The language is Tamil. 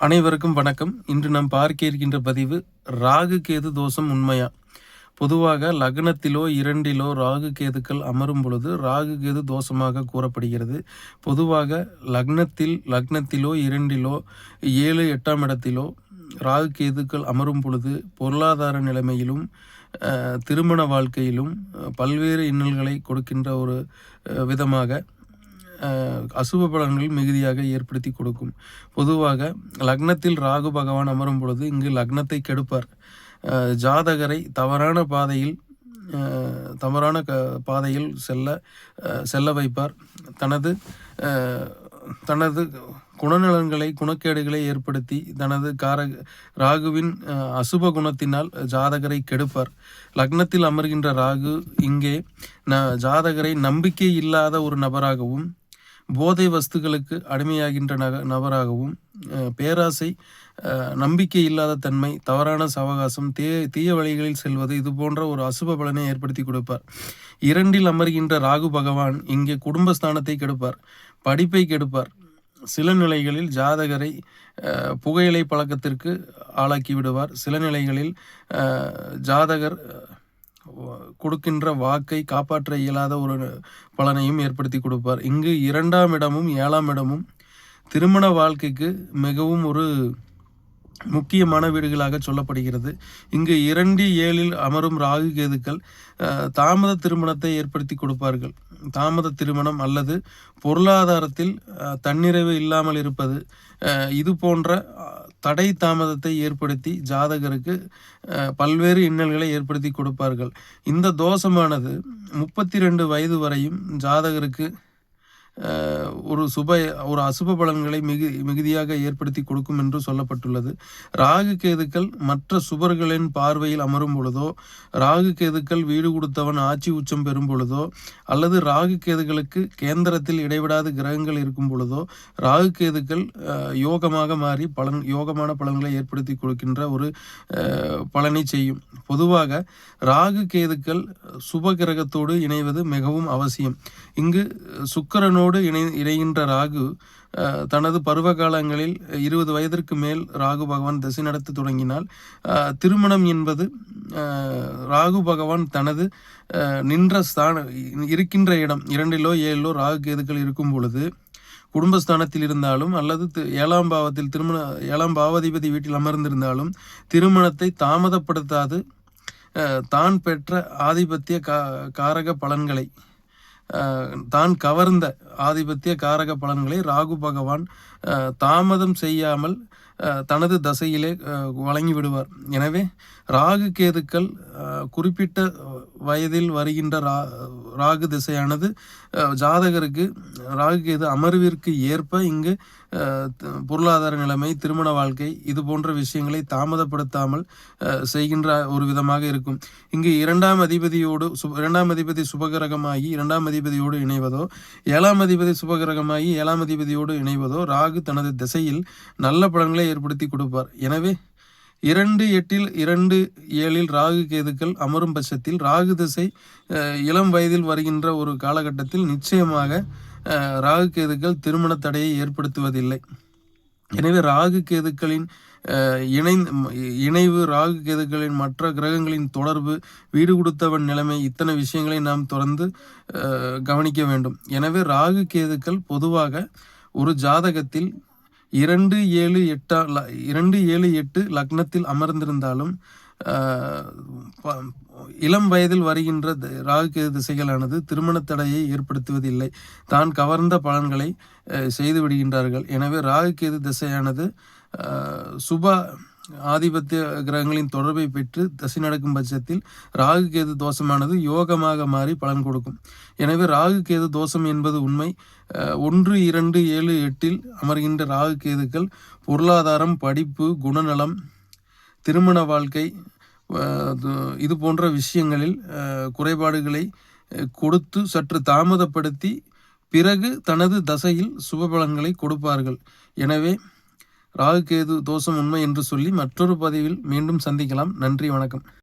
அனைவருக்கும் வணக்கம். இன்று நாம் பார்க்க இருக்கின்ற பதிவு ராகு கேது தோஷம் உண்மையா? பொதுவாக லக்னத்திலோ 2லோ ராகு கேதுக்கள் அமரும் பொழுது ராகு கேது தோஷமாக கூறப்படுகிறது. பொதுவாக லக்னத்திலோ 2லோ 7 8ஆம் இடத்திலோ ராகு கேதுக்கள் அமரும் பொழுது பொருளாதார நிலைமையிலும் திருமண வாழ்க்கையிலும் பல்வேறு இன்னல்களை கொடுக்கின்ற ஒரு விதமாக அசுப பலன்கள் மிகுதியாக ஏற்படுத்தி கொடுக்கும். பொதுவாக லக்னத்தில் ராகு பகவான் அமரும் பொழுது இங்கு லக்னத்தை கெடுப்பார். ஜாதகரை தவறான பாதையில் செல்ல வைப்பார். தனது குணக்கேடுகளை ஏற்படுத்தி தனது ராகுவின் அசுப குணத்தினால் ஜாதகரை கெடுப்பார். லக்னத்தில் அமர்கின்ற ராகு இங்கே ஜாதகரை நம்பிக்கை இல்லாத ஒரு நபராகவும் போதை வஸ்துக்களுக்கு அடிமையாகின்ற நபராகவும் பேராசை, நம்பிக்கை இல்லாத தன்மை, தவறான சவகாசம், தீய வழிகளில் செல்வது, இது போன்ற ஒரு அசுப பலனை ஏற்படுத்தி கொடுப்பார். 2ல் அமர்கின்ற ராகு பகவான் இங்கே குடும்பஸ்தானத்தை கெடுப்பார், படிப்பை கெடுப்பார். சில நிலைகளில் ஜாதகரை புகையிலை பழக்கத்திற்கு ஆளாக்கி விடுவார். சில நிலைகளில் ஜாதகர் கொடுக்கின்ற வாக்கை காப்பாற்ற இயலாத ஒரு பலனையும் ஏற்படுத்தி கொடுப்பார். இங்கு 2ஆம் இடமும் 7ஆம் இடமும் திருமண வாழ்க்கைக்கு மிகவும் ஒரு முக்கியமான வீடுகளாக சொல்லப்படுகிறது. இங்கு 2 7ல் அமரும் ராகு கேதுக்கள் தாமத திருமணத்தை ஏற்படுத்தி கொடுப்பார்கள். தாமத திருமணம் அல்லது பொருளாதாரத்தில் தன்னிறைவு இல்லாமல் இருப்பது, இது போன்ற தடை தாமதத்தை ஏற்படுத்தி ஜாதகருக்கு பல்வேறு இன்னல்களை ஏற்படுத்தி கொடுப்பார்கள். இந்த தோஷமானது 32 வயது வரையும் ஜாதகருக்கு ஒரு அசுப பலன்களை மிகுதியாக ஏற்படுத்தி கொடுக்கும் என்று சொல்லப்பட்டுள்ளது. ராகு கேதுக்கள் மற்ற சுபர்களின் பார்வையில் அமரும் பொழுதோ, ராகு கேதுக்கள் வீடு கொடுத்தவன் ஆட்சி உச்சம் பெறும் பொழுதோ, அல்லது ராகு கேதுகளுக்கு கேந்திரத்தில் இடைவிடாத கிரகங்கள் இருக்கும் பொழுதோ ராகு கேதுக்கள் யோகமாக மாறி யோகமான பலன்களை ஏற்படுத்தி கொடுக்கின்ற ஒரு பலனை செய்யும். பொதுவாக ராகு கேதுக்கள் சுப கிரகத்தோடு இணைவது மிகவும் அவசியம். இங்கு சுக்கிரனோடு இணைகின்ற ராகு தனது பருவ காலங்களில் 20 வயதிற்கு மேல் ராகு பகவான் திசை நடத்த தொடங்கினால் திருமணம் என்பது ராகு பகவான் தனது இருக்கின்ற இடம் 2லோ 7லோ ராகு கேதுக்கள் இருக்கும் பொழுது குடும்பஸ்தானத்தில் இருந்தாலும் அல்லது 7ஆம் பாவத்தில் 7ஆம் பாவாதிபதி வீட்டில் அமர்ந்திருந்தாலும் திருமணத்தை தாமதப்படுத்தாது தான் பெற்ற ஆதிபத்திய காரக பலன்களை, தான் கவர்ந்த ஆதிபத்திய காரக பலன்களை ராகு பகவான் தாமதம் செய்யாமல் தனது தசையிலே வழங்கி விடுவார். எனவே ராகு கேதுக்கள் குறிப்பிட்ட வயதில் வருகின்ற ராகு திசையானது ஜாதகருக்கு ராகு கேது அமர்விற்கு ஏற்ப இங்கு பொருளாதார நிலைமை, திருமண வாழ்க்கை, இது போன்ற விஷயங்களை தாமதப்படுத்தாமல் செய்கின்ற ஒரு விதமாக இருக்கும். இங்கு 2ஆம் அதிபதி சுபகிரகமாகி 2ஆம் அதிபதியோடு இணைவதோ, 7ஆம் அதிபதி சுபகிரகமாகி 7ஆம் அதிபதியோடு இணைவதோ ராகு தனது திசையில் நல்ல பலன்களை ஏற்படுத்தி கொடுப்பார். எனவே 2 8 2 7ல் ராகு கேதுக்கள் அமரும் பட்சத்தில் ராகு திசை இளம் வயதில் வருகின்ற ஒரு காலகட்டத்தில் நிச்சயமாக ராகு கேதுக்கள் திருமண தடையை ஏற்படுத்துவதில்லை. எனவே ராகு கேதுக்களின் இணைவு, ராகு கேதுக்களின் மற்ற கிரகங்களின் தொடர்பு, வீடு கொடுத்தவன் நிலைமை, இத்தனை விஷயங்களை நாம் தொடர்ந்து கவனிக்க வேண்டும். எனவே ராகு கேதுக்கள் பொதுவாக ஒரு ஜாதகத்தில் 2 7 8 லக்னத்தில் அமர்ந்திருந்தாலும் இளம் வயதில் வருகின்ற ராகு கேது திசைகளானது திருமண தடையை ஏற்படுத்துவதில்லை. தான் கவர்ந்த பலன்களை செய்து விடுகின்றார்கள். எனவே ராகு கேது திசையானது சுப ஆதிபத்திய கிரகங்களின் தொடர்பை பெற்று தசை நடக்கும் பட்சத்தில் ராகு கேது தோஷமானது யோகமாக மாறி பலன் கொடுக்கும். எனவே ராகு கேது தோஷம் என்பது உண்மை. 1 2 7 8ல் அமர்கின்ற ராகு கேதுக்கள் பொருளாதாரம், படிப்பு, குணநலம், திருமண வாழ்க்கை, இது போன்ற விஷயங்களில் குறைபாடுகளை கொடுத்து சற்று தாமதப்படுத்தி பிறகு தனது தசையில் சுப பலன்களை கொடுப்பார்கள். எனவே ராகு கேது தோஷம் உண்மை என்று சொல்லி மற்றொரு பதிவில் மீண்டும் சந்திக்கலாம். நன்றி, வணக்கம்.